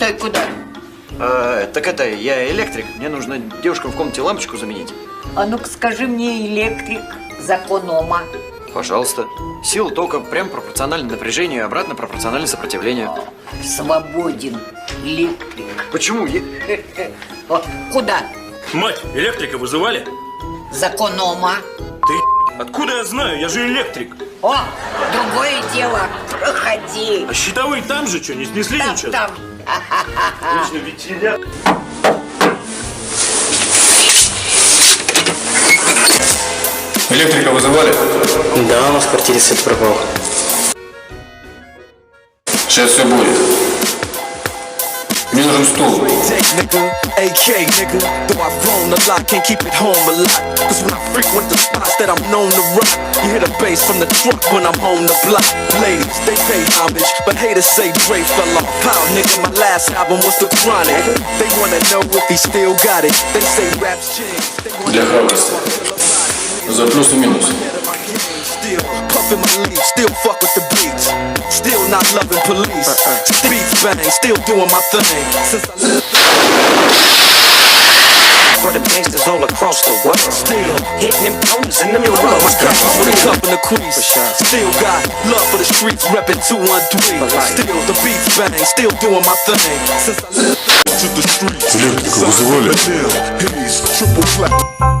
Стой, куда? Так это, я электрик. Мне нужно девушкам в комнате лампочку заменить. А ну-ка скажи мне, электрик, закон Ома. Пожалуйста. Сила тока прям пропорциональна напряжению, обратно пропорционально сопротивлению. Свободен, электрик. Почему? О, куда? Мать, электрика вызывали? Закон Ома. Ты откуда я знаю? Я же электрик. О, другое дело. Проходи. А щитовые там же что, не снесли Там, ничего? там. Точно, ведь Электрика вызывали? Да, у нас в квартире свет пропал. Сейчас все будет. Мне нужен стул. AK nigga, though I've grown a lot, can't keep it home a lot. Cause when I frequent the spots that I'm known to rock, you hear the bass from the truck when I'm on the block. Ladies, they pay homage, but haters say Dre fell off. How nigga, my last album was The Chronic. They wanna know if he still got it. They say rap's changed. They wanna Для храбрости. За плюс и минус. Still puffin' my leaf, still fuck with the beats. Still not loving police. Beats bang, still doing my thing. Since I left For the gangsters all across the world. still Hitting them corners in them I love my roads. cousins with a cup in the crease. Still got love for the streets, reppin' 213. Still the beats bang, still doing my thing. Since I left to the streets, Электрика вызывали? he's triple black.